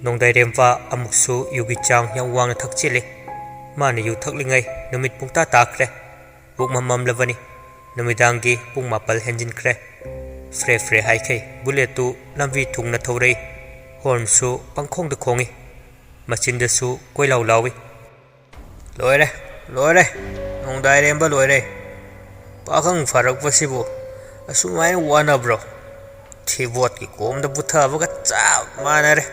Nongdairempa amuksu yugi chang yang wang thakchile mana yu thaklingai numit pungta takre buk mamam lavani numidangi pung mapal henjin kre fre hai khai buletu lamvi thungna thorei horn su pangkhong de khongi machin de su koilau lawi loire nongdairemba loire pakhang farak pasibu asumai wana bro thibot ki kom da butha baga cha manare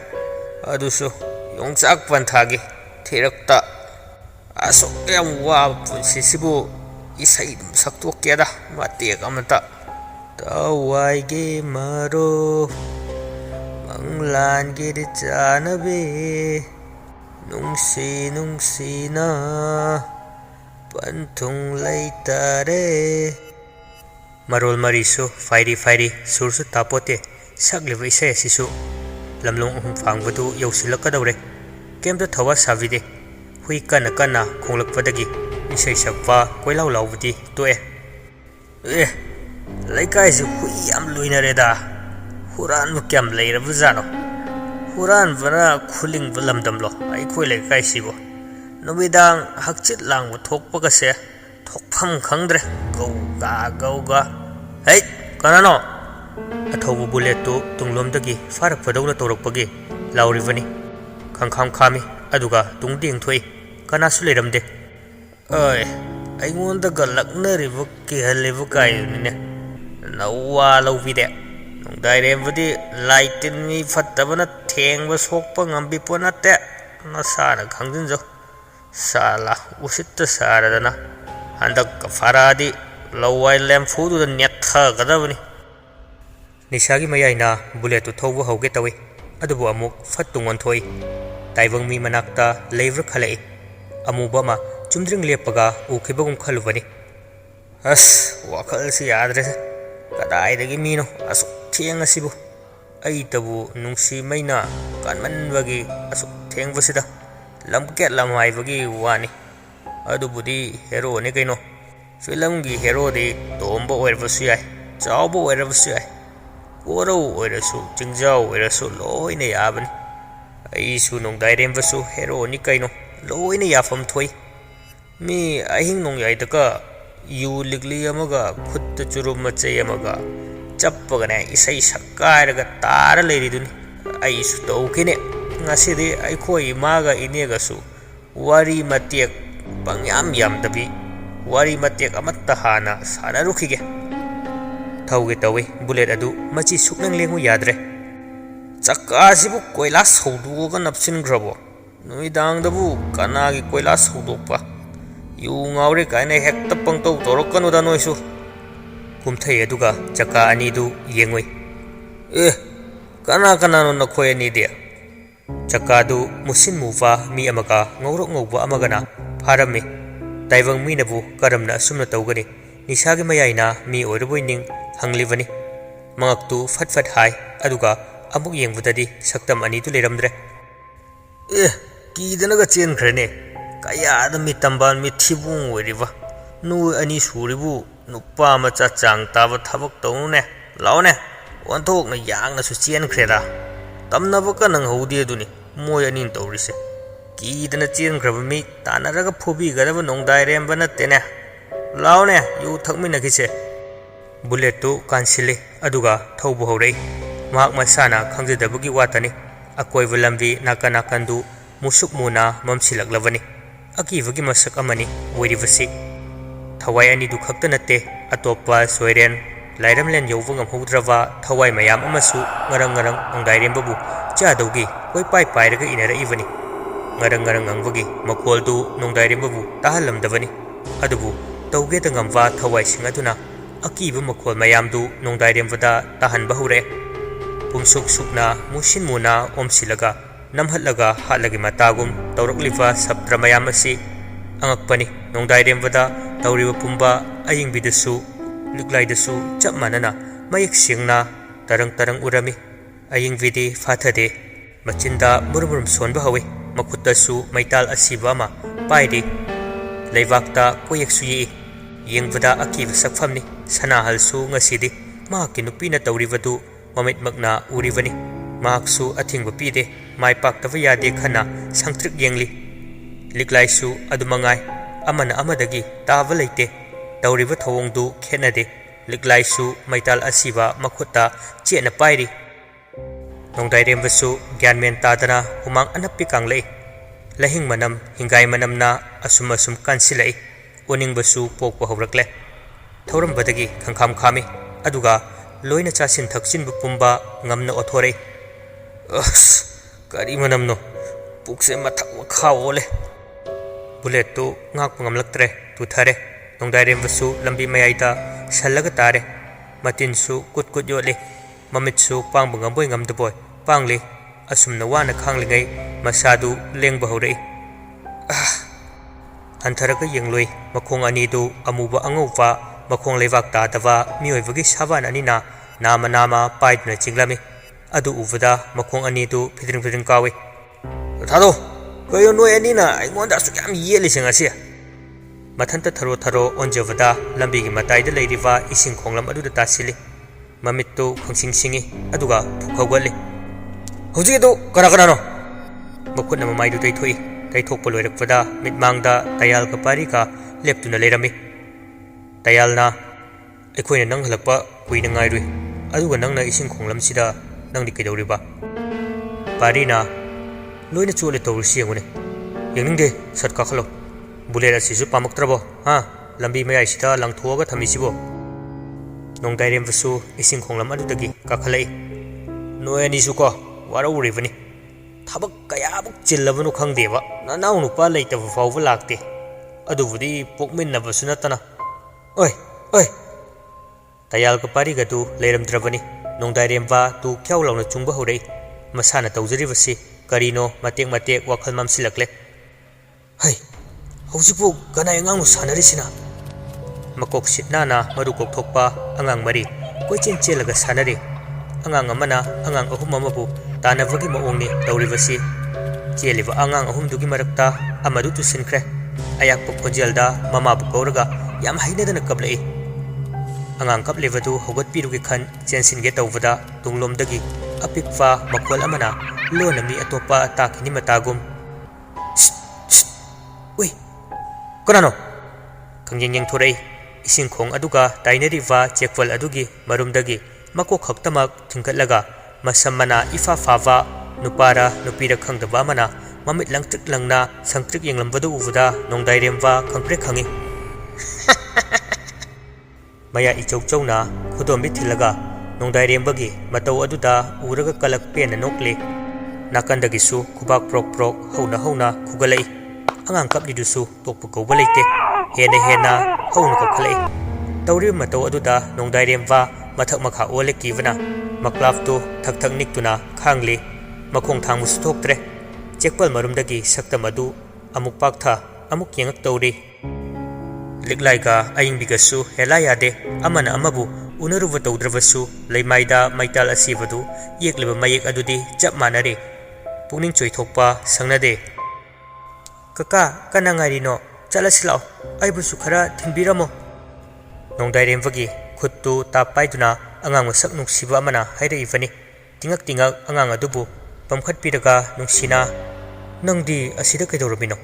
adusu yongchak panthagi thirakta aso yam wa punsisibu isai saktok keda matek amata tawai ge maro manglan ge de chanabe nungsi na panthung leitare marol marisu fairi sursu tapote sagliba isai asisu lamlong fangbadu yausilakadawre kemta thawa savide hui kana khonglakpadagi isai sakpa koilau laubudi toe laikai su hui yam luinareda huran mukyam leirabujano huran vara khuling bulamdamlo ai khoi laikai sibo numidang hakchit langbu thokpaga se thokpham khangdre gauga hey kanano athobu bulletu tunglomdagi farak padawna torakpagi laurivani khangkham khami aduga tungding thoi kanasu leramde ai aingonda galaknaribu ki halebu kaine nawa lawbide nongdairembudi laitin mi fattabana thengba sokpa ngambi ponate nasana khangjinjo sala usitta saradana handak faradi lawai lem fudu da netha gadabani Nishagi mayaina bulletu thobu hauge tawi adubu amuk fattungon thoi taibang mi manakta leivra khalai amubama chumdring lepaga ukhibagum khalubani as wakhal si yadre kadaidagi mino asuk thenga sibu ai tabu nungsi maina kanman bagi asuk thengbasida lamket lamhai bagi wani adubudi hero ne kaino film gi hero de tombo oirbasu yai chawbo oirbasu yai Oro oirasu jingjao oirasu loina yabani aisu nongdairembasu hero ni kaino loina yafam thoi mi ahing nong yaidaka yu ligli amaga khutta churum machai amaga chappaga ne isai sakkairaga tara leiriduni aisu tawkine ngasidi aikhoi maga inega su wari matek pangyam yamdabi wari matek amatta hana sanarukhige Thauge tawi bullet adu machi suknang lengu yadre chakasibu koilas hauduga napsin grabo nuidang dabu kanagi koilas haudokpa yu ngaure kaine hekta pangtau torokanu da noisu kumthai aduga chaka ani du yengoi kana no nakhoi ani de chaka du musin muwa mi amaga ngaurok ngauba amagana pharami taibang mi nabu karamna sumna tawgani nisagi mayaina mi oirboining hanglivani mangaktu fatfat hai aduga amuk yengbudadi saktam ani tu leramdre kidanaga chen khrene kaya da mi tamban mi thibung oiriba nu ani suribu nupa macha chang taba thabak tawne laune onthok na yang na su chen khreda tamna baka nang hodi aduni moy ani tawrise kidana chen khraba mi tanaraga phobi garaba nongdairemba na tene laune yu thakmina kise Bulletu kansile aduga thaubu horei mahak masana khangjadabagi watani akoiba lambi nakanakandu musuk muna mamsilaklavani akibagi masak amani oiribasi thawai ani du khakta natte atopa soiren lairamlen yowungam houdrawa thawai mayam amasu ngarang nongdairembabu chadaugi koi pairaga inara ivani ngarang angbagi makoldu nongdairembabu tahalamdavani adubu tauge da ngamwa thawai singaduna akiba makhol mayamdu nongdairemvada tahanba hure pumsuk sukna musin muna omsilaga namhatlaga hatlagi matagum tawrakliva sabtra mayam asi angakpani nongdairemvada tawriba pumba ayingbidasu liklaidasu chap manana mayek singna tarang urami ayingvidi fathade machinda murmurum sonba hawi makhutasu maital asiba ma paidi leivakta koyek suyi yengbada akiba sakfamni sana halsu ngasidi mahaki nupina tawribadu mamit magna urivani ꯃꯍꯥꯛꯁꯨ ꯑꯊꯤꯡꯕ ꯄꯤꯗꯦ ꯃꯥꯏ ꯄꯥꯛꯇꯕ ꯌꯥꯗꯦ ꯈꯟꯅ ꯁꯪꯇ꯭ꯔꯤꯛ ꯌꯦꯡꯂꯤ ꯂꯤꯛꯂꯥꯏꯁꯨ ꯑꯗꯨꯃꯉꯥꯏ ꯑꯃꯅ ꯑꯃꯗꯒꯤ ꯇꯥꯕ ꯂꯩꯇꯦ ꯇꯧꯔꯤꯕ ꯊꯧꯑꯣꯡꯗꯨ ꯈꯦꯠꯅꯗꯦ ꯂꯤꯛꯂꯥꯏꯁꯨ ꯃꯩꯇꯥꯜ ꯑꯁꯤꯕ ꯃꯈꯨꯠꯇ ꯆꯦꯠꯅ ꯄꯥꯏꯔꯤ ꯅꯣꯡꯗꯥꯏꯔꯦꯝꯕꯁꯨ ꯒ꯭ꯌꯥꯟ ꯃꯦꯟ ꯇꯥꯗꯅ ꯍꯨꯃꯥꯡ ꯑꯅꯞꯄꯤ ꯀꯥꯡꯂꯛꯏ ꯂꯍꯤꯡ ꯃꯅꯝ ꯍꯤꯡꯒꯥꯏ ꯃꯅꯝꯅ ꯑꯁꯨꯝ ꯀꯥꯟꯁꯤꯜꯂꯛꯏ ꯑꯣꯅꯤꯡꯕꯁꯨ ꯄꯣꯛꯄ ꯍꯧꯔꯛꯂꯦ ꯊꯧꯔꯝꯕꯗꯒꯤ ꯈꯪꯈꯥꯝ ꯈꯥꯝꯃꯤ ꯑꯗꯨꯒ ꯂꯣꯏꯅ ꯆꯥꯁꯤꯟ ꯊꯛꯆꯤꯟꯕ ꯄꯨꯝꯕ ꯉꯝꯅ ꯑꯣꯊꯣꯔꯛꯏ ꯑꯁ ꯀꯔꯤ ꯃꯅꯝꯅꯣ ꯄꯨꯛꯁꯦ ꯃꯊꯛ ꯃꯈꯥ ꯑꯣꯜꯂꯦ ꯕꯨꯂꯦꯠꯇꯨ ꯉꯥꯛꯄ ꯉꯝꯂꯛꯇ꯭ꯔꯦ ꯇꯨꯊꯔꯦ ꯅꯣꯡꯗꯥꯏꯔꯦꯝꯕꯁꯨ ꯂꯝꯕꯤ ꯃꯌꯥꯏꯗ ꯁꯜꯂꯒ ꯇꯥꯔꯦ ꯃꯇꯤꯟꯁꯨ ꯀꯨꯠ ꯀꯨꯠ ꯌꯣꯠꯂꯤ ꯃꯃꯤꯠꯁꯨ ꯄꯥꯡꯕ ꯉꯝꯕꯣꯏ ꯉꯝꯗꯕꯣꯏ ꯄꯥꯡꯂꯤ ꯑꯁꯨꯝꯅ ꯋꯥꯅ ꯈꯥꯡꯂꯤꯉꯩ ꯃꯁꯥꯗꯨ ꯂꯦꯡꯕ ꯍꯧꯔꯛꯏ ꯍꯟꯊꯔꯒ ꯌꯦꯡꯂꯨꯏ ꯃꯈꯣꯡ ꯑꯅꯤꯗꯨ ꯑꯃꯨꯕ ꯑꯉꯧꯕ ꯃꯈꯣꯡ ꯂꯩꯕꯥꯛ ꯇꯥꯗꯕ ꯃꯤꯑꯣꯏꯕꯒꯤ ꯁꯥꯕꯥꯟ ꯑꯅꯤꯅ ꯅꯥꯃ ꯅꯥꯃ ꯄꯥꯏꯗꯨꯅ ꯆꯤꯡꯂꯝꯃꯤ ꯑꯗꯨ ꯎꯕꯗ ꯃꯈꯣꯡ ꯑꯅꯤꯗꯨ ꯐꯤꯗ꯭ꯔꯤꯡ ꯐꯤꯗ꯭ꯔꯤꯡ ꯀꯥꯎꯏ ꯊꯥꯗꯣ ꯀꯩꯅꯣ ꯅꯣꯏ ꯑꯅꯤꯅ ꯑꯩꯉꯣꯟꯗ ꯑꯁꯨꯛ ꯌꯥꯝ ꯌꯦꯠꯂꯤꯁꯦ ꯉꯁꯤ ꯃꯊꯟꯇ ꯊꯔꯣ ꯊꯔꯣ ꯑꯣꯟꯖꯕꯗ ꯂꯝꯕꯤꯒꯤ ꯃꯇꯥꯏꯗ ꯂꯩꯔꯤꯕ ꯏꯁꯤꯡ ꯈꯣꯡꯂꯝ ꯑꯗꯨꯗ ꯇꯥꯁꯤꯜꯂꯤ ꯃꯃꯤꯠꯇꯨ ꯈꯪꯁꯤꯡ ꯁꯤꯡꯏ ꯑꯗꯨꯒ ꯐꯨꯛ ꯍꯧꯒꯠꯂꯤ ꯍꯧꯖꯤꯛꯀꯤꯗꯨ ꯀꯅꯥ ꯀꯅꯥꯅꯣ ꯃꯈꯨꯠꯅ ꯃꯃꯥꯏꯗꯨ ꯇꯩꯊꯣꯛꯏ ꯇꯩꯊꯣꯛꯄ ꯂꯣꯏꯔꯛꯄꯗ ꯃꯤꯠꯃꯥꯡꯗ ꯇꯌꯥꯜꯒ ꯄꯥꯔꯤꯒ ꯂꯦꯞꯇꯨꯅ ꯂꯩꯔꯝꯃꯤ ꯇꯌꯥꯜꯅ ꯑꯩꯈꯣꯏꯅ ꯅꯪ ꯍꯜꯂꯛꯄ ꯀꯨꯏꯅ ꯉꯥꯏꯔꯨꯏ ꯑꯗꯨꯒ ꯅꯪꯅ ꯏꯁꯤꯡ ꯈꯣꯡꯂꯝꯁꯤꯗ ꯅꯪꯗꯤ ꯀꯩꯗꯧꯔꯤꯕ ꯄꯥꯔꯤꯅ ꯂꯣꯏꯅ ꯆꯣꯠꯂꯦ ꯇꯧꯔꯤꯁꯤ ꯌꯦꯡꯉꯨꯅꯦ ꯌꯦꯡꯅꯤꯡꯗꯦ ꯁꯠ ꯀꯥꯈꯠꯂꯣ ꯕꯨꯂꯦꯠ ꯑꯁꯤꯁꯨ ꯄꯥꯝꯃꯛꯇ꯭ꯔꯕꯣ ꯂꯝꯕꯤ ꯃꯌꯥꯏꯁꯤꯗ ꯂꯪꯊꯣꯛꯑꯒ ꯊꯝꯃꯤꯁꯤꯕꯣ ꯅꯣꯡꯗꯥꯏꯔꯦꯝꯕꯁꯨ ꯏꯁꯤꯡ ꯈꯣꯡꯂꯝ ꯑꯗꯨꯗꯒꯤ ꯀꯥꯈꯠꯂꯛꯏ ꯅꯣꯏ ꯑꯅꯤꯁꯨ ꯀꯣ ꯋꯥꯔꯧꯔꯤꯕꯅꯤ ꯊꯕꯛ ꯀꯌꯥꯃꯨꯛ ꯆꯤꯜꯂꯕꯅꯣ ꯈꯪꯗꯦꯕ ꯅꯅꯥꯎ ꯅꯨꯄꯥ ꯂꯩꯇꯕ ꯐꯥꯎꯕ ꯂꯥꯛꯇꯦ ꯑꯗꯨꯕꯨꯗꯤ ꯄꯣꯛꯃꯤꯟꯅꯕꯁꯨ ꯅꯠꯇꯅ ꯑꯣꯏ ꯇꯌꯥꯜꯒ ꯄꯥꯔꯤꯒꯗꯨ ꯂꯩꯔꯝꯗ꯭ꯔꯕꯅꯤ ꯅꯣꯡꯗꯥꯏꯔꯦꯝꯕ ꯇꯨ ꯈ꯭ꯌꯥꯎ ꯂꯥꯎꯅ ꯆꯨꯡꯕ ꯍꯧꯔꯛꯏ ꯃꯁꯥꯅ ꯇꯧꯖꯔꯤꯕꯁꯤ ꯀꯔꯤꯅꯣ ꯃꯇꯦꯛ ꯃꯇꯦꯛ ꯋꯥꯈꯜ ꯃꯝꯁꯤꯜꯂꯛꯂꯦ ꯍꯩ ꯍꯧꯖꯤꯛꯄꯨ ꯀꯅꯥꯏ ꯑꯉꯥꯡꯅꯣ ꯁꯥꯟꯅꯔꯤꯁꯤꯅ ꯃꯀꯣꯛ ꯁꯤꯠ ꯅꯥꯟꯅ ꯃꯔꯨ ꯀꯣꯛꯊꯣꯛꯄ ꯑꯉꯥꯡ ꯃꯔꯤ ꯀꯣꯏꯆꯦꯟ ꯆꯦꯜꯂꯒ ꯁꯥꯟꯅꯔꯤ ꯑꯉꯥꯡ ꯑꯃꯅ ꯑꯉꯥꯡ ꯑꯍꯨꯝ ꯑꯃꯕꯨ ꯇꯥꯟꯅꯕꯒꯤ ꯃꯑꯣꯡꯅꯤ ꯇꯧꯔꯤꯕꯁꯤ ꯆꯦꯜꯂꯤꯕ ꯑꯉꯥꯡ ꯑꯍꯨꯝꯗꯨꯒꯤ ꯃꯔꯛꯇ ꯑꯃꯗꯨ ꯇꯨꯁꯤꯟꯈ꯭ꯔꯦ ꯑꯌꯥꯛꯄ ꯈꯣꯟꯖꯦꯜꯗ ꯃꯃꯥꯕꯨ ꯀꯧꯔꯒ ꯌꯥꯝ ꯍꯩꯅꯗꯅ ꯀꯞꯂꯛꯏ ꯑꯉꯥꯡ ꯀꯞꯂꯤꯕꯗꯨ ꯍꯧꯒꯠꯄꯤරුꯒꯦ ꯈꯟ ꯆꯦꯟꯁꯤꯟꯒꯦ ꯇꯧꯕꯗ ꯇꯨꯡꯂꯣꯝꯗꯒꯤ ꯑꯄꯤꯛꯄ ꯃꯈꯣꯜ ꯑꯃꯅ ꯂꯣꯟꯅ ꯃꯤ ꯑꯇꯣꯞꯄ ꯇꯥꯈꯤꯅꯤ ꯃꯇꯥꯒꯨꯝ ꯎꯏ ꯀꯅꯥꯅꯣ ꯈꯪꯌꯦꯡ ꯌꯦꯡꯊꯣꯔꯛꯏ ꯏꯁꯤꯡ ꯈꯣꯡ ꯑꯗꯨꯒ ꯇꯥꯏꯅꯔꯤꯕ ꯆꯦꯛꯄꯜ ꯑꯗꯨꯒꯤ ꯃꯔꯨꯝꯗꯒꯤ ꯃꯀꯣꯛ ꯈꯛꯇꯃꯛ ꯊꯤꯡꯒꯠꯂꯒ ꯃꯁꯝ ꯃꯅꯥ ꯏꯐꯥ ꯐꯥꯕ ꯅꯨꯄꯥꯔ ꯅꯨꯄꯤꯔ ꯈꯪꯗꯕ ꯑꯃꯅ ꯃꯃꯤꯠ ꯂꯪꯇ꯭ꯔꯤꯛ ꯂꯪꯅ ꯁꯪꯇ꯭ꯔꯤꯛ ꯌꯦꯡꯂꯝꯕꯗꯨ ꯎꯕꯗ ꯅꯣꯡꯗꯥꯏꯔꯦꯝꯕ ꯈꯪꯄ꯭ꯔꯦꯛ ꯈꯪꯏ ꯃꯌꯥ ꯏꯆꯧ ꯆꯧꯅ ꯈꯨꯗꯣꯝꯕꯤ ꯊꯤꯜꯂꯒ ꯅꯣꯡꯗꯥꯏꯔꯦꯝꯕꯒꯤ ꯃꯇꯧ ꯑꯗꯨꯗ ꯎꯔꯒ ꯀꯂꯛ ꯄꯦꯟꯅ ꯅꯣꯛꯂꯤ ꯅꯥꯀꯟꯗꯒꯤꯁꯨ ꯈꯨꯕꯥꯛ ꯄ꯭ꯔꯣꯛ ꯄ꯭ꯔꯣꯛ ꯍꯧꯅ ꯈꯨꯒꯠꯂꯛꯏ ꯑꯉꯥꯡ ꯀꯞꯂꯤꯗꯨꯁꯨ ꯇꯣꯛꯄ ꯀꯧꯕ ꯂꯩꯇꯦ ꯍꯦꯟꯅ ꯍꯧꯅ ꯀꯞꯈꯠꯂꯛꯏ ꯇꯧꯔꯤꯕ ꯃꯇꯧ ꯑꯗꯨꯗ ꯅꯣꯡꯗꯥꯏꯔꯦꯝꯕ ꯃꯊꯛ ꯃꯈꯥ ꯑꯣꯜꯂꯦ ꯀꯤꯕꯅ ꯃꯀ꯭ꯂꯥꯞꯇꯨ ꯊꯛ ꯊꯛ ꯅꯤꯛꯇꯨꯅ ꯈꯥꯡꯂꯤ ꯃꯈꯣꯡ ꯊꯥꯡꯕꯁꯨ ꯊꯣꯛꯇ꯭ꯔꯦ ꯆꯦꯛꯄꯜ ꯃꯔꯨꯝꯗꯒꯤ ꯁꯛꯇꯝ ꯑꯗꯨ ꯑꯃꯨꯛ ꯄꯥꯛꯊ ꯑꯃꯨꯛ ꯌꯦꯡꯉꯛ ꯇꯧꯔꯤ ꯂꯤꯛꯂꯥꯏꯒ ꯑꯏꯪꯕꯤꯒꯁꯨ ꯍꯦꯂꯥ ꯌꯥꯗꯦ ꯑꯃꯅ ꯑꯃꯕꯨ ꯎꯅꯔꯨꯕ ꯇꯧꯗ꯭ꯔꯕꯁꯨ ꯂꯩꯃꯥꯏꯗ ꯃꯩꯇꯥꯜ ꯑꯁꯤꯕꯗꯨ ꯌꯦꯛꯂꯤꯕ ꯃꯌꯦꯛ ꯑꯗꯨꯗꯤ ꯆꯞ ꯃꯥꯟꯅꯔꯤ ꯄꯨꯛꯅꯤꯡ ꯆꯣꯏꯊꯣꯛꯄ ꯁꯪꯅꯗꯦ ꯀꯀꯥ ꯀꯅꯥ ꯉꯥꯏꯔꯤꯅꯣ ꯆꯠꯂꯁꯤ ꯂꯥꯛꯑꯣ ꯑꯩꯕꯨꯁꯨ ꯈꯔ ꯊꯤꯟꯕꯤꯔꯝꯃꯣ ꯅꯣꯡꯗꯥꯏꯔꯦꯝꯕꯒꯤ ꯈꯨꯠꯇꯨ ꯇꯥꯞ ꯄꯥꯏꯗꯨꯅ ꯑꯉꯥꯡ ꯃꯁꯛ ꯅꯨꯡꯁꯤꯕ ꯑꯃꯅ ꯍꯥꯏꯔꯛꯏꯕꯅꯤ ꯇꯤꯡꯉꯛ ꯇꯤꯡꯉꯛ ꯑꯉꯥꯡ ꯑꯗꯨꯕꯨ ꯄꯝꯈꯠꯄꯤꯔꯒ ꯅꯨꯡꯁꯤꯅ ꯅꯪꯗꯤ ꯑꯁꯤꯗ ꯀꯩꯗꯧꯔꯝꯃꯤꯅꯣ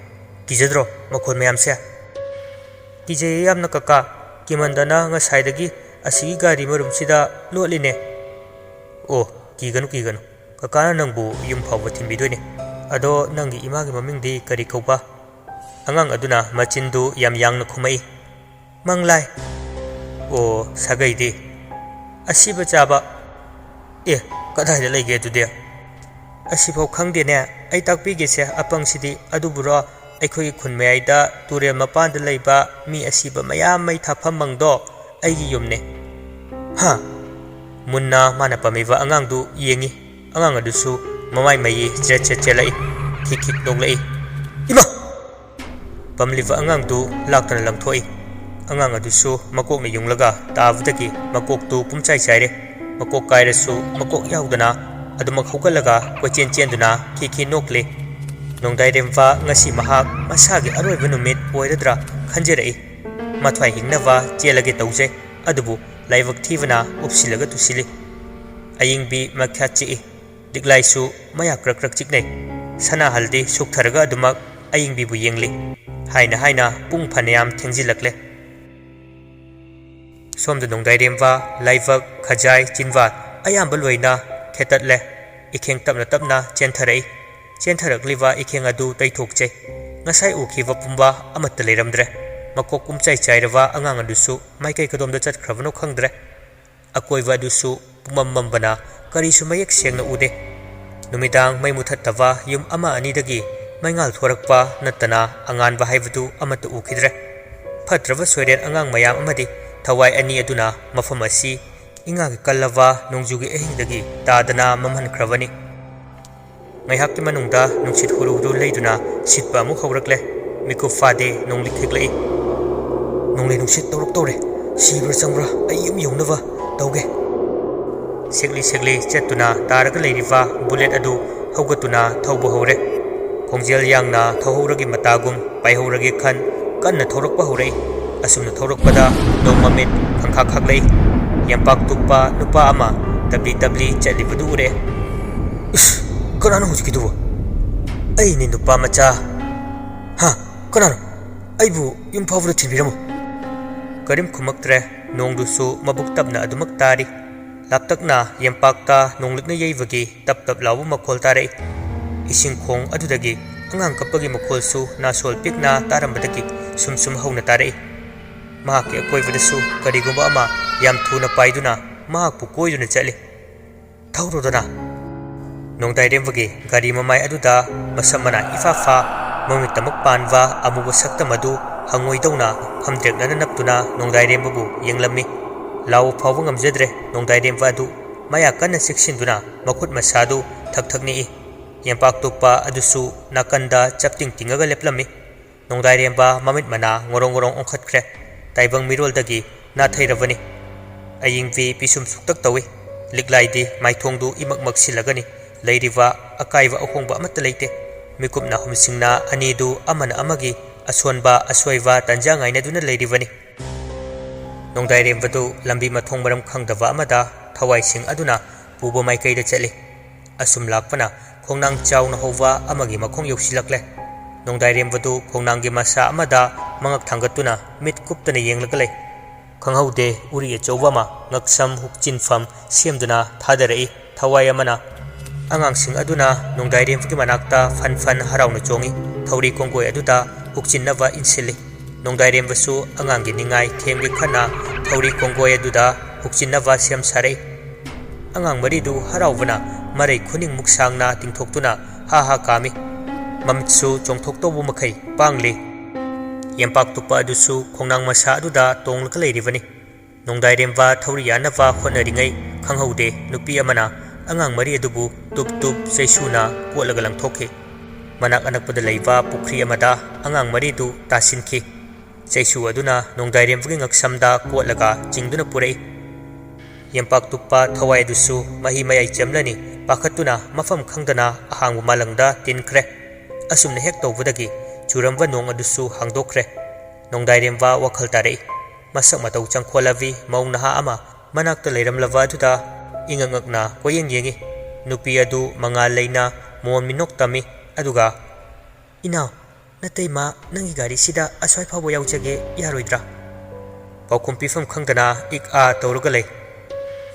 ꯀꯤꯖꯗ꯭ꯔꯣ ꯃꯈꯣꯜ ꯃꯌꯥꯝꯁꯦ ꯀꯤꯖꯩꯌꯦ ꯌꯥꯝꯅ ꯀꯀꯥ ꯀꯤꯃꯟꯗꯅ ꯉꯁꯥꯏꯗꯒꯤ ꯑꯁꯤꯒꯤ ꯒꯥꯔꯤ ꯃꯔꯨꯝꯁꯤꯗ ꯂꯣꯠꯂꯤꯅꯦ ꯑꯣ ꯀꯤꯒꯅꯨ ꯀꯀꯥꯅ ꯅꯪꯕꯨ ꯌꯨꯝ ꯐꯥꯎꯕ ꯊꯤꯟꯕꯤꯗꯣꯏꯅꯦ ꯑꯗꯣ ꯅꯪꯒꯤ ꯏꯃꯥꯒꯤ ꯃꯃꯤꯡꯗꯤ ꯀꯔꯤ ꯀꯧꯕ ꯑꯉꯥꯡ ꯑꯗꯨꯅ ꯃꯆꯤꯟꯗꯨ ꯌꯥꯝ ꯌꯥꯡꯅ ꯈꯨꯝꯃꯛꯏ ꯃꯪꯂꯥꯏ ꯑꯣ ꯁꯥꯒꯩꯗꯤ ꯑꯁꯤꯕ ꯆꯥꯕ ꯀꯗꯥꯏꯗ ꯂꯩꯒꯦ ꯑꯗꯨꯗꯤ ꯑꯁꯤꯐꯥꯎ ꯈꯪꯗꯦꯅꯦ ꯑꯩ ꯇꯥꯛꯄꯤꯒꯦꯁꯦ ꯑꯄꯪꯁꯤꯗꯤ ꯑꯗꯨꯕꯨꯔꯣ ꯑꯩꯈꯣꯏꯒꯤ ꯈꯨꯟ ꯃꯌꯥꯏꯗ ꯇꯨꯔꯦꯜ ꯃꯄꯥꯟꯗ ꯂꯩꯕ ꯃꯤ ꯑꯁꯤꯕ ꯃꯌꯥꯝ ꯃꯩ ꯊꯥꯐꯝ ꯃꯪꯗꯣ ꯑꯩꯒꯤ ꯌꯨꯝꯅꯦ ꯃꯨꯟꯅ ꯃꯥꯅ ꯄꯝꯃꯤꯕ ꯑꯉꯥꯡꯗꯨ ꯌꯦꯡꯉꯤ ꯑꯉꯥꯡ ꯑꯗꯨꯁꯨ ꯃꯃꯥꯏ ꯃꯌꯤ ꯆꯦꯠ ꯆꯦꯜꯂꯛꯏ ꯈꯤꯛ ꯈꯤꯛ ꯅꯣꯛꯂꯛꯏ ꯏꯃꯥ ꯄꯝꯂꯤꯕ ꯑꯉꯥꯡꯗꯨ ꯂꯥꯛꯇꯨꯅ ꯂꯪꯊꯣꯛꯏ ꯑꯉꯥꯡ ꯑꯗꯨꯁꯨ ꯃꯀꯣꯛꯅ ꯌꯨꯡꯂꯒ ꯇꯥꯕꯗꯒꯤ ꯃꯀꯣꯛꯇꯨ ꯄꯨꯝꯆꯥꯏ ꯆꯥꯏꯔꯦ ꯃꯀꯣꯛ ꯀꯥꯏꯔꯁꯨ ꯃꯀꯣꯛ ꯌꯥꯎꯗꯅ ꯑꯗꯨꯃꯛ ꯍꯧꯒꯠꯂꯒ ꯀꯣꯏꯆꯦꯟ ꯆꯦꯟꯗꯨꯅ ꯈꯤ ꯅꯣꯛꯂꯤ ꯅꯣꯡꯗꯥꯏꯔꯦꯝꯕ ꯉꯁꯤ ꯃꯍꯥꯛ ꯃꯁꯥꯒꯤ ꯑꯔꯣꯏꯕ ꯅꯨꯃꯤꯠ ꯑꯣꯏꯔꯗ꯭ꯔꯥ ꯈꯟꯖꯔꯛꯏ ꯃꯊ꯭ꯋꯥꯏ ꯍꯤꯡꯅꯕ ꯆꯦꯜꯂꯒꯦ ꯇꯧꯖꯩ ꯑꯗꯨꯕꯨ ꯂꯥꯏꯕꯛ ꯊꯤꯕꯅ ꯎꯞꯁꯤꯜꯂꯒ ꯇꯨꯁꯤꯜꯂꯤ ꯑꯏꯪꯕꯤ ꯃꯈ꯭ꯌꯥꯠ ꯆꯤꯛꯏ ꯂꯤꯛꯂꯥꯏꯁꯨ ꯃꯌꯥ ꯀ꯭ꯔꯛ ꯀ꯭ꯔꯛ ꯆꯤꯛꯅꯩ ꯁꯅꯥꯍꯜꯗꯤ ꯁꯨꯛꯊꯔꯒ ꯑꯗꯨꯃꯛ ꯑꯌꯤꯡꯕꯤꯕꯨ ꯌꯦꯡꯂꯤ ꯍꯥꯏꯅ ꯄꯨꯡ ꯐꯅꯌꯥꯝ ꯊꯦꯡꯖꯤꯜꯂꯛꯂꯦ ꯁꯣꯝꯗ ꯅꯣꯡꯗꯥꯏꯔꯦꯝꯕ ꯂꯥꯏꯕꯛ ꯈꯖꯥꯏ ꯆꯤꯟꯕꯥ ꯑꯌꯥꯝꯕ ꯂꯣꯏꯅ ꯊꯦꯠꯇꯠꯂꯦ ꯏꯈꯦꯡ ꯇꯞꯅ ꯇꯞꯅ ꯆꯦꯟꯊꯔꯛꯏ ꯆꯦꯟꯊꯔꯛꯂꯤꯕ ꯏꯈꯦꯡ ꯑꯗꯨ ꯇꯩꯊꯣꯛꯆꯩ ꯉꯁꯥꯏ ꯎꯈꯤꯕ ꯄꯨꯝꯕ ꯑꯃꯠꯇ ꯂꯩꯔꯝꯗ꯭ꯔꯦ ꯃꯀꯣꯛ ꯀꯨꯝꯆꯥꯏ ꯆꯥꯏꯔꯕ ꯑꯉꯥꯡ ꯑꯗꯨꯁꯨ ꯃꯥꯏꯀꯩ ꯀꯗꯣꯝꯗ ꯆꯠꯈ꯭ꯔꯕꯅꯣ ꯈꯪꯗ꯭ꯔꯦ ꯑꯀꯣꯏꯕ ꯑꯗꯨꯁꯨ ꯄꯨꯝꯃꯝ ꯃꯝꯕꯅ ꯀꯔꯤꯁꯨ ꯃꯌꯦꯛ ꯁꯦꯡꯅ ꯎꯗꯦ ꯅꯨꯃꯤꯗꯥꯡ ꯃꯩ ꯃꯨꯊꯠꯇꯕ ꯌꯨꯝ ꯑꯃ ꯑꯅꯤꯗꯒꯤ ꯃꯩꯉꯥꯜ ꯊꯣꯔꯛꯄ ꯅꯠꯇꯅ ꯑꯉꯥꯟꯕ ꯍꯥꯏꯕꯗꯨ ꯑꯃꯠꯇ ꯎꯈꯤꯗ꯭ꯔꯦ ꯐꯠꯇ꯭ꯔꯕ ꯁꯣꯏꯔꯦꯟ ꯑꯉꯥꯡ ꯃꯌꯥꯝ ꯑꯃꯗꯤ ꯊꯋꯥꯏ ꯑꯅꯤ ꯑꯗꯨꯅ ꯃꯐꯝ ꯑꯁꯤ ꯏꯉꯥꯒꯤ ꯀꯜꯂꯕ ꯅꯣꯡꯖꯨꯒꯤ ꯑꯍꯤꯡꯗꯒꯤ ꯇꯥꯗꯅ ꯃꯝꯍꯟꯈ꯭ꯔꯕꯅꯤ ꯉꯥꯏꯍꯥꯛꯀꯤ ꯃꯅꯨꯡꯗ ꯅꯨꯡꯁꯤꯠ ꯍꯨꯔꯨ ꯍꯨꯔꯨ ꯂꯩꯗꯨꯅ ꯁꯤꯠꯄ ꯑꯃꯨꯛ ꯍꯧꯔꯛꯂꯦ ꯃꯤꯀꯨꯞ ꯐꯥꯗꯦ ꯅꯣꯡꯂꯤꯛ ꯈꯤꯛꯂꯛꯏ ꯅꯣꯡꯂꯩ ꯅꯨꯡꯁꯤꯠ ꯇꯧꯔꯛꯇꯧꯔꯦ ꯁꯤꯕ꯭ꯔꯥ ꯆꯪꯕ꯭ꯔꯥ ꯑꯩ ꯌꯨꯝ ꯌꯧꯅꯕ ꯇꯧꯒꯦ ꯁꯦꯛꯂꯤ ꯁꯦꯛꯂꯤ ꯆꯠꯇꯨꯅ ꯇꯥꯔꯒ ꯂꯩꯔꯤꯕ ꯕꯨꯂꯦꯠ ꯑꯗꯨ ꯍꯧꯒꯠꯇꯨꯅ ꯊꯧꯕ ꯍꯧꯔꯦ ꯈꯣꯡꯖꯦꯜ ꯌꯥꯡꯅ ꯊꯧꯍꯧꯔꯒꯤ ꯃꯇꯥꯒꯨꯝ ꯄꯥꯏꯍꯧꯔꯒꯦ ꯈꯟ ꯀꯟꯅ ꯊꯧꯔꯛꯄ ꯍꯧꯔꯛꯏ ꯑꯁꯨꯝꯅ ꯊꯧꯔꯛꯄꯗ ꯅꯣꯡ ꯃꯃꯤꯠ ꯈꯪꯈꯥꯛ ꯈꯥꯛꯂꯛꯏ ꯌꯦꯝꯄꯥꯛ ꯇꯨꯞꯄ ꯅꯨꯄꯥ ꯑꯃ ꯇꯞꯂꯤ ꯇꯞꯂꯤ ꯆꯠꯂꯤꯕꯗꯨ ꯎꯔꯛꯑꯦ ꯏꯁ ꯀꯅꯥꯅꯣ ꯍꯧꯖꯤꯛꯀꯤꯗꯨꯕꯨ ꯑꯩꯅꯤ ꯅꯨꯄꯥ ꯃꯆꯥ ꯍꯥ ꯀꯅꯥꯅꯣ ꯑꯩꯕꯨ ꯌꯨꯝ ꯐꯥꯎꯕꯗ ꯊꯤꯟꯕꯤꯔꯝꯃꯨ ꯀꯔꯤꯝ ꯈꯨꯝꯃꯛꯇ꯭ꯔꯦ ꯅꯣꯡꯗꯨꯁꯨ ꯃꯕꯨꯛ ꯇꯞꯅ ꯑꯗꯨꯃꯛ ꯇꯥꯔꯤ ꯂꯥꯞꯇꯛꯅ ꯌꯦꯝꯄꯥꯛꯇ ꯅꯣꯡꯂꯤꯛꯅ ꯌꯩꯕꯒꯤ ꯇꯞ ꯇꯞ ꯂꯥꯎꯕ ꯃꯈꯣꯜ ꯇꯥꯔꯛꯏ ꯏꯁꯤꯡ ꯈꯣꯡ ꯑꯗꯨꯗꯒꯤ ꯑꯉꯥꯡ ꯀꯞꯄꯒꯤ ꯃꯈꯣꯜꯁꯨ ꯅꯥꯁꯣꯜ ꯄꯤꯛꯅ ꯇꯥꯔꯝꯕꯗꯒꯤ ꯁꯨꯝ ꯍꯧꯅ ꯇꯥꯔꯛꯏ ꯃꯍꯥꯛꯀꯤ ꯑꯀꯣꯏꯕꯗꯁꯨ ꯀꯔꯤꯒꯨꯝꯕ ꯑꯃ ꯌꯥꯝ ꯊꯨꯅ ꯄꯥꯏꯗꯨꯅ ꯃꯍꯥꯛꯄꯨ ꯀꯣꯏꯗꯨꯅ ꯆꯠꯂꯤ ꯊꯧꯔꯣꯗꯅ ꯅꯣꯡꯗꯥꯏꯔꯦꯝꯕꯒꯤ ꯒꯥꯔꯤ ꯃꯃꯥꯏ ꯑꯗꯨꯗ ꯃꯁꯝ ꯃꯅꯥ ꯏꯐꯥ ꯐꯥ ꯃꯃꯤꯠꯇꯃꯛ ꯄꯥꯟꯕ ꯑꯃꯨꯕ ꯁꯛꯇꯝ ꯑꯗꯨ ꯍꯪꯉꯣꯏꯗꯧꯅ ꯐꯝꯗ꯭ꯔꯦꯛꯅꯅ ꯅꯞꯇꯨꯅ ꯅꯣꯡꯗꯥꯏꯔꯦꯝꯕꯕꯨ ꯌꯦꯡꯂꯝꯃꯤ ꯂꯥꯎꯕ ꯐꯥꯎꯕ ꯉꯝꯖꯗ꯭ꯔꯦ ꯅꯣꯡꯗꯥꯏꯔꯦꯝꯕ ꯑꯗꯨ ꯃꯌꯥ ꯀꯟꯅ ꯆꯤꯛꯁꯤꯟꯗꯨꯅ ꯃꯈꯨꯠ ꯃꯁꯥꯗꯨ ꯊꯛ ꯊꯛ ꯅꯤꯛꯏ ꯌꯦꯝꯄꯥꯛ ꯇꯨꯞꯄ ꯑꯗꯨꯁꯨ ꯅꯥꯀꯟꯗ ꯆꯞꯇꯤꯡ ꯇꯤꯡꯉꯒ ꯂꯦꯞꯂꯝꯃꯤ ꯅꯣꯡꯗꯥꯏꯔꯦꯝꯕ ꯃꯃꯤꯠ ꯃꯅꯥ ꯉꯣꯔꯣꯡ ꯉꯣꯔꯣꯡ ꯑꯣꯟꯈꯠꯈ꯭ꯔꯦ ꯇꯥꯏꯕꯪ ꯃꯤꯔꯣꯜꯗꯒꯤ ꯅꯥꯊꯩꯔꯕꯅꯤ ꯑꯌꯤꯡꯕꯤ ꯄꯤꯁꯨꯝ ꯁꯨꯛꯇꯛ ꯇꯧꯏ ꯂꯤꯛꯂꯥꯏꯗꯤ ꯃꯥꯏꯊꯣꯡꯗꯨ ꯏꯃꯛ ꯃꯛꯁꯤꯜꯂꯒꯅꯤ ꯂꯩꯔꯤꯕ ꯑꯀꯥꯏꯕ ꯑꯍꯣꯡꯕ ꯑꯃꯠꯇ ꯂꯩꯇꯦ ꯃꯤꯀꯨꯞꯅ ꯍꯨꯝꯁꯤꯡꯅ ꯑꯅꯤꯗꯨ ꯑꯃꯅ ꯑꯃꯒꯤ ꯑꯁꯣꯟꯕ ꯑꯁꯣꯏꯕ ꯇꯟꯖꯥ ꯉꯥꯏꯅꯗꯨꯅ ꯂꯩꯔꯤꯕꯅꯤ ꯅꯣꯡꯗꯥꯏꯔꯦꯝꯕꯗꯨ ꯂꯝꯕꯤ ꯃꯊꯣꯡ ꯃꯔꯝ ꯈꯪꯗꯕ ꯑꯃꯗ ꯊꯋꯥꯏꯁꯤꯡ ꯑꯗꯨꯅ ꯄꯨꯕ ꯃꯥꯏꯀꯩꯗ ꯆꯠꯂꯤ ꯑꯁꯨꯝ ꯂꯥꯛꯄꯅ ꯈꯣꯡꯅꯥꯡ ꯆꯥꯎꯅ ꯍꯧꯕ ꯑꯃꯒꯤ ꯃꯈꯣꯡ ꯌꯧꯁꯤꯜꯂꯛꯂꯦ ꯅꯣꯡꯗꯥꯏꯔꯦꯝꯕꯗꯨ ꯈꯣꯡꯅꯥꯡꯒꯤ ꯃꯁꯥ ꯑꯃꯗ ꯃꯉꯛ ꯊꯥꯡꯒꯠꯇꯨꯅ ꯃꯤꯠ ꯀꯨꯞꯇꯅ ꯌꯦꯡꯂꯒ ꯂꯩ ꯈꯪꯍꯧꯗꯦ ꯎꯔꯤ ꯑꯆꯧꯕ ꯑꯃ ꯉꯛꯁꯝ ꯍꯨꯛꯆꯤꯟꯐꯝ ꯁꯦꯝꯗꯨꯅ ꯊꯥꯗꯔꯛꯏ ꯊꯋꯥꯏ ꯑꯃꯅ ꯑꯉꯥꯡꯁꯤꯡ ꯑꯗꯨꯅ ꯅꯣꯡꯗꯥꯏꯔꯦꯝꯕꯒꯤ ꯃꯅꯥꯛꯇ ꯐꯟ ꯐꯟ ꯍꯔꯥꯎꯅ ꯆꯣꯡꯏ ꯊꯧꯔꯤ ꯀꯣꯡꯒꯣꯏ ꯑꯗꯨꯗ ꯍꯨꯛꯆꯤꯟꯅꯕ ꯏꯟꯁꯤꯜꯂꯤ ꯅꯣꯡꯗꯥꯏꯔꯦꯝꯕꯁꯨ ꯑꯉꯥꯡꯒꯤ ꯅꯤꯡꯉꯥꯏ ꯊꯦꯝꯒꯦ ꯈꯟꯅ ꯊꯧꯔꯤ ꯀꯣꯡꯒꯣꯏ ꯑꯗꯨꯗ ꯍꯨꯛꯆꯤꯟꯅꯕ ꯁꯦꯝ ꯁꯥꯔꯛꯏ ꯑꯉꯥꯡ ꯃꯔꯤꯗꯨ ꯍꯔꯥꯎꯕꯅ ꯃꯔꯩ ꯈꯨꯅꯤꯡꯃꯨꯛ ꯁꯥꯡꯅ ꯇꯤꯡꯊꯣꯛꯇꯨꯅ ꯍꯥ ꯍꯥ ꯀꯥꯝꯃꯤ ꯃꯃꯤꯠꯁꯨ ꯆꯣꯡꯊꯣꯛꯇꯧꯕ ꯃꯈꯩ ꯄꯥꯡꯂꯤ ꯌꯦꯝꯄꯥꯛ ꯇꯨꯞꯄ ꯑꯗꯨꯁꯨ ꯈꯣꯡꯅꯥꯡ ꯃꯁꯥ ꯑꯗꯨꯗ ꯇꯣꯡꯂꯒ ꯂꯩꯔꯤꯕꯅꯤ ꯅꯣꯡꯗꯥꯏꯔꯦꯝꯕ ꯊꯧꯔꯤ ꯌꯥꯟꯅꯕ ꯍꯣꯠꯅꯔꯤꯉꯩ ꯈꯪꯍꯧꯗꯦ ꯅꯨꯄꯤ ꯑꯃꯅ ꯑꯉꯥꯡ ꯃꯔꯤ ꯑꯗꯨꯕꯨ ꯇꯨꯞ ꯇꯨꯞ ꯆꯩꯁꯨꯅ ꯀꯣꯠꯂꯒ ꯂꯪꯊꯣꯛꯈꯤ ꯃꯅꯥꯛ ꯑꯅꯛꯄꯗ ꯂꯩꯕ ꯄꯨꯈ꯭ꯔꯤ ꯑꯃꯗ ꯑꯉꯥꯡ ꯃꯔꯤꯗꯨ ꯇꯥꯁꯤꯟꯈꯤ ꯆꯩꯁꯨ ꯑꯗꯨꯅ ꯅꯣꯡꯗꯥꯏꯔꯦꯝꯕꯒꯤ ꯉꯛꯁꯝꯗ ꯀꯣꯠꯂꯒ ꯆꯤꯡꯗꯨꯅ ꯄꯨꯔꯛꯏ ꯌꯦꯝꯄꯥꯛ ꯇꯨꯞꯄ ꯊꯋꯥꯏ ꯑꯗꯨꯁꯨ ꯃꯍꯤ ꯃꯌꯥꯏ ꯆꯦꯝꯂꯅꯤ ꯄꯥꯈꯠꯇꯨꯅ ꯃꯐꯝ ꯈꯪꯗꯅ ꯑꯍꯥꯡꯕ ꯃꯥꯂꯪꯗ ꯇꯤꯟꯈ꯭ꯔꯦ ꯑꯁꯨꯝꯅ ꯍꯦꯛ ꯇꯧꯕꯗꯒꯤ ꯆꯨꯔꯝꯕ ꯅꯣꯡ ꯑꯗꯨꯁꯨ ꯍꯥꯡꯗꯣꯛꯈ꯭ꯔꯦ ꯅꯣꯡꯗꯥꯏꯔꯦꯝꯕ ꯋꯥꯈꯜ ꯇꯥꯔꯛꯏ ꯃꯁꯛ ꯃꯇꯧ ꯆꯪꯈꯣꯜꯂꯕꯤ ꯃꯧ ꯅꯍꯥ ꯑꯃ ꯃꯅꯥꯛꯇ ꯂꯩꯔꯝꯂꯕ ꯑꯗꯨꯗ ꯏꯉꯛ ꯉꯛꯅ ꯀꯣꯌꯦꯡ ꯌꯦꯡꯏ ꯅꯨꯄꯤ ꯑꯗꯨ ꯃꯉꯥꯜ ꯂꯩꯅ ꯃꯣꯟ ꯃꯤꯅꯣꯛ ꯇꯝꯃꯤ ꯑꯗꯨꯒ ꯏꯅꯥꯎ ꯅꯇꯩꯃ ꯅꯪꯒꯤ ꯒꯥꯔꯤꯁꯤꯗ ꯑꯁ꯭ꯋꯥꯏ ꯐꯥꯎꯕ ꯌꯥꯎꯖꯒꯦ ꯌꯥꯔꯣꯏꯗ꯭ꯔꯥ ꯄꯥꯎꯈꯨꯝ ꯄꯤꯐꯝ ꯈꯪꯗꯅ ꯏꯛ ꯑꯥ ꯇꯧꯔꯒ ꯂꯩ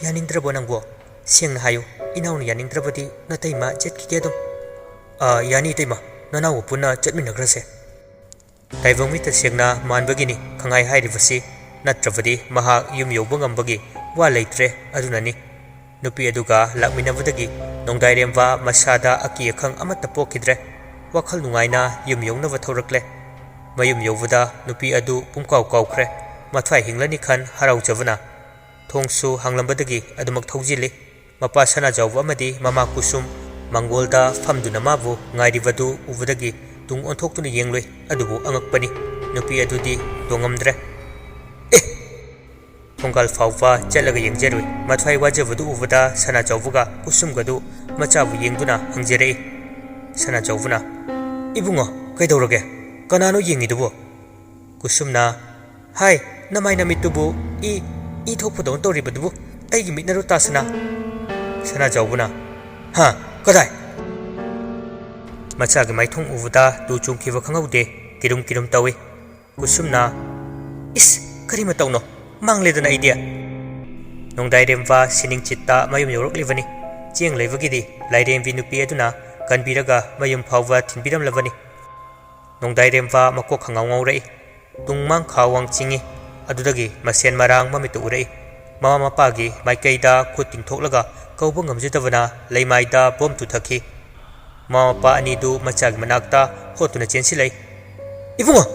ꯌꯥꯅꯤꯡꯗ꯭ꯔꯕꯣ ꯅꯪꯕꯣ ꯁꯦꯡꯅ ꯍꯥꯏꯌꯨ ꯏꯅꯥꯎꯅ ꯌꯥꯅꯤꯡꯗ꯭ꯔꯕꯗꯤ ꯅꯇꯩꯃ ꯆꯠꯈꯤꯒꯦ ꯑꯗꯨꯝ ꯌꯥꯅꯤ ꯏꯇꯩꯃ ꯅꯅꯥꯎꯕ ꯄꯨꯟꯅ ꯆꯠꯃꯤꯟꯅꯈ꯭ꯔꯁꯦ ꯇꯥꯏꯕꯪ ꯃꯤꯠꯇ ꯁꯦꯡꯅ ꯃꯥꯟꯕꯒꯤꯅꯤ ꯈꯪꯍꯥꯏ ꯍꯥꯏꯔꯤꯕꯁꯤ ꯅꯠꯇ꯭ꯔꯕꯗꯤ ꯃꯍꯥꯛ ꯌꯨꯝ ꯌꯧꯕ ꯉꯝꯕꯒꯤ ꯋꯥ ꯂꯩꯇ꯭ꯔꯦ ꯑꯗꯨꯅꯅꯤ ꯅꯨꯄꯤ ꯑꯗꯨꯒ ꯂꯥꯛꯃꯤꯟꯅꯕꯗꯒꯤ ꯅꯣꯡꯗꯥꯏꯔꯦꯝꯕ ꯃꯁꯥꯗ ꯑꯀꯤ ꯑꯈꯪ ꯑꯃꯠꯇ ꯄꯣꯛꯈꯤꯗ꯭ꯔꯦ ꯋꯥꯈꯜ ꯅꯨꯡꯉꯥꯏꯅ ꯌꯨꯝ ꯌꯧꯅꯕ ꯊꯧꯔꯛꯂꯦ ꯃꯌꯨꯝ ꯌꯧꯕꯗ ꯅꯨꯄꯤ ꯑꯗꯨ ꯄꯨꯡꯀꯥꯎ ꯀꯥꯎꯈ꯭ꯔꯦ ꯃꯊ꯭ꯋꯥꯏ ꯍꯤꯡꯂꯅꯤ ꯈꯟ ꯍꯔꯥꯎꯖꯕꯅ ꯊꯣꯡꯁꯨ ꯍꯥꯡꯂꯝꯕꯗꯒꯤ ꯑꯗꯨꯃꯛ ꯊꯧꯖꯤꯜꯂꯤ ꯃꯄꯥ ꯁꯅꯥꯖꯥꯎꯕ ꯑꯃꯗꯤ ꯃꯃꯥ ꯀꯨꯁꯨꯝ ꯃꯥꯡꯒꯣꯜꯗ ꯐꯝꯗꯨꯅ ꯃꯥꯕꯨ ꯉꯥꯏꯔꯤꯕꯗꯨ ꯎꯕꯗꯒꯤ ꯇꯨꯡ ꯑꯣꯟꯊꯣꯛꯇꯨꯅ ꯌꯦꯡꯂꯨꯏ ꯑꯗꯨꯕꯨ ꯑꯉꯛꯄꯅꯤ ꯅꯨꯄꯤ ꯑꯗꯨꯗꯤ ꯇꯣꯡꯉꯝꯗ꯭ꯔꯦ ꯊꯣꯡꯒꯥꯜ ꯐꯥꯎꯕ ꯆꯠꯂꯒ ꯌꯦꯡꯖꯔꯨꯏ ꯃꯊ꯭ꯋꯥꯏ ꯋꯥꯖꯕꯗꯨ ꯎꯕꯗ ꯁꯅꯥꯖꯥꯎꯕꯒ ꯀꯨꯁꯨꯝꯒꯗꯨ ꯃꯆꯥꯕꯨ ꯌꯦꯡꯗꯨꯅ ꯍꯪꯖꯔꯛꯏ ꯁꯅꯥꯖꯥꯎꯕꯅ ꯏꯕꯨꯡꯉꯣ ꯀꯩꯗꯧꯔꯒꯦ ꯀꯅꯥꯅꯣ ꯌꯦꯡꯉꯤꯗꯨꯕꯣ ꯀꯨꯁꯨꯝꯅ ꯍꯥꯏ ꯅꯃꯥꯏ ꯅꯃꯤꯠꯇꯨꯕꯨ ꯏ ꯊꯣꯛꯄꯗꯧꯅ ꯇꯧꯔꯤꯕꯗꯨꯕꯨ ꯑꯩꯒꯤ ꯃꯤꯠꯅꯔꯣ ꯇꯥꯁꯅꯥ ꯁꯅꯥꯖꯥꯎꯕꯅ ha kadai macha gi maithong ubuda tu chungki wa khangaude kirum tawi kusumna is kari matauno mangle dana idea nongdai remwa sining chitta mayum yorok livani cheng leivagi di lairem vi nupi aduna kanbiraga mayum phawwa thinbiram lavani nongdai remwa makok khangau ngau rei tungmang khawang chingi adudagi masen marang mamitu urei mama mapagi maikaida khuting thoklaga kauba ngamjidavana leimaida bom tu thaki mama pa ani du machag manakta hotuna chensilai ibunga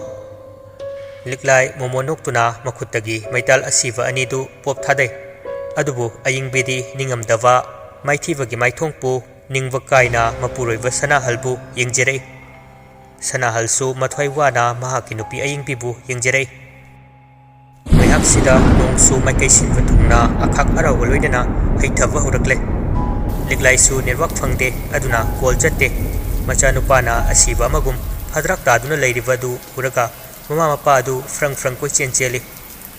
liklai momonok tuna makhutagi maital asiva ani du pop thadai adubu ayingbedi ningamdava maithibagi maithongpu ningwa kaina mapuroiva sanahalbu yengjerei sanahalsu mathwai wana mahaki nupi ayingbibu yengjerei mayhak sida nongsu maikaisin vathungna akhak arau loidana haithava hurakle liklai su network phangde aduna call chatte macha nupana asiba magum hadrak taduna leirivadu uraga mama mapa du frang koi chencheli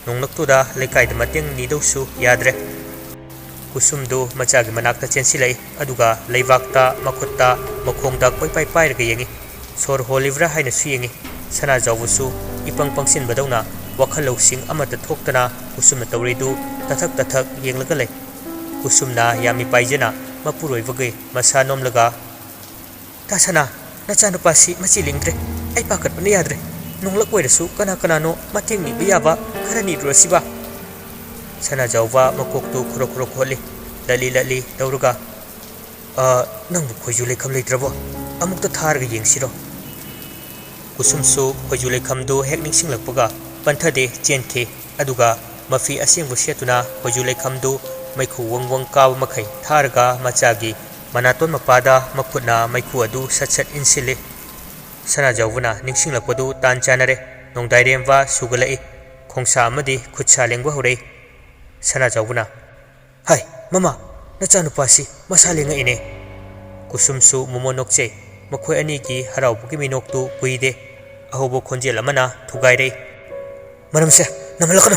nonglaktuda lekai da mateng nidausu yadre kusum du macha gi manakta chensilai aduga leibakta makhutta makhongda koi pai rega yengi sor holivra haina su yengi sana jawusu ipang pangsin badawna wakhalau sing amata thoktana kusumna tawridu tathak yenglaga le kusumna yami paijana mapuroi wagai masa nomlaga tasana nacha nupasi machi lingdre ai pakat bana yadre nonglak wairasu kana no mateng ni biyaba kharani rasiba sana jawwa makoktu khoro kholi lali tawruga nangbu khoju lekham leitrabo amukta tharga yengsiro kusumsu khoju lekhamdu hek ningsinglakpaga panthade chenke aduga mafi asengbu setuna khoju lekhamdu maikhu wangwang kaw makhai tharga machagi manaton mapada makhutna maikhu adu sat insile sana jawuna ningsinglakpadu tan chanare nongdai remwa sugalai khongsa amadi khutsa lengwa hore sana jawuna hai mama nacha nupasi masalenga ine kusumsu momonokche makhoi ani gi haraubugi minoktu kuide ahobo khonjel amana thugaire maramse namalakano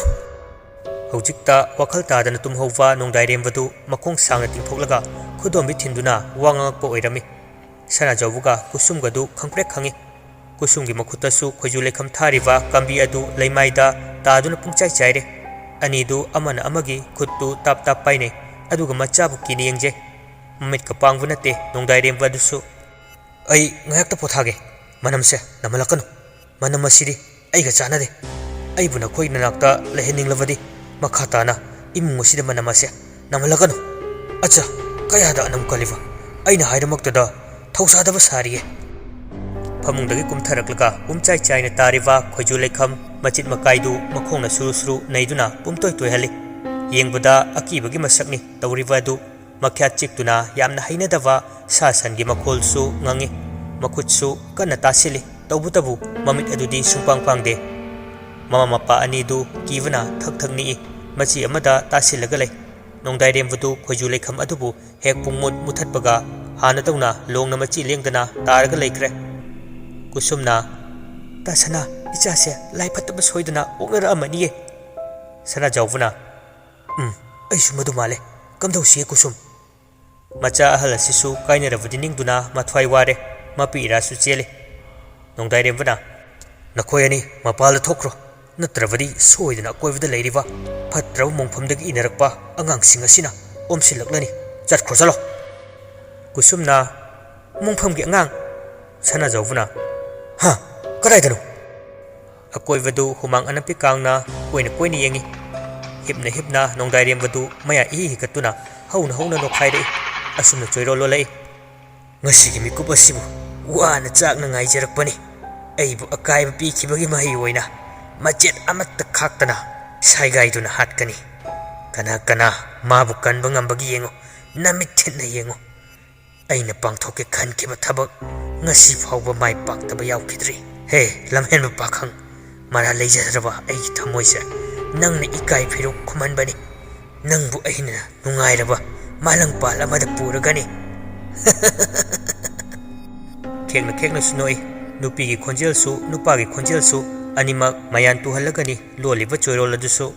hojikta wakhal tadana tumhova nongdai remwadu makhong sangna tingthoklaga khudombi thinduna wangangakpa oirami sana jawuga kusumgadu khangprek khangi kusumgi makhutasu khoju lekham thariwa kambi adu leimaida taduna pungchai chaire anidu amana amagi khuttu tap paine aduga machabu kini yengje mamit ka pangbu nate nongdai remwadusu ai ngayakta pothage manamse namalakano manam asiri aiga chanade aibuna khoi nanakta leheninglavadi makhatana imung asida manamase namalakano acha kayada anam kaliva aina haidamaktada thausadaba sariye famungdagi kumtharaklaga umchai chaina tariwa khoju lekham machit makaidu makhongna suru naiduna pumtoi hali yengbada akibagi masakni tawrivadu makhya chiktuna yamna hainadava sasangi makholsu ngangi makhutsu kana tasili tawbutabu mamit adudi sungpang pangde mama mapa anidu kivana thakni machi amada tasilaga lei nongdai remwadu khoju lekham adubu hek pungmut muthatpaga hana tawna longna machi lengdana taraga leikre kusumna tasana ichase lai phataba soidana oknara amaniye sana jawuna aisu madu male kamdausi kusum macha ahal asisu kainaravadi ningduna mathwai ware mapira su chele nongdai remwana nakoyani mapala thokro natravadi soidana koivada leiriwa phatraw mongphamdagi inarakpa angangsing asina omsilaklani chatkhro chalo kusumna mongphamgi angang sana jawuna ha kadaidano akoivadu humang anapi kangna koina yengi hipna nongdai remwadu maya hikatuna hauna nokhaire asumna choiro lolai ngasigi mikup asibu wana chakna ngaijarakpani aibu akaiba pikibagi mahi oina machet amatta khaktana saigaiduna hatkani kana mabu kanba ngambagi yengo namit thinna yengo aina pangthoke khankiba thabak ngasi phawba mai paktaba yaukidri he lamhenba pakhang mara leijaraba ai thamoise nangna ikai phiru khumanbani nangbu aina nungairaba malang pal amada puragani khekna sunoi nupi gi khonjel su nupa gi khonjel su animak mayan tu halagani loliba choirol adusu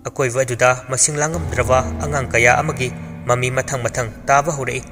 akoi vaduda masing langam drava angang kaya amagi mami mathang taba hurei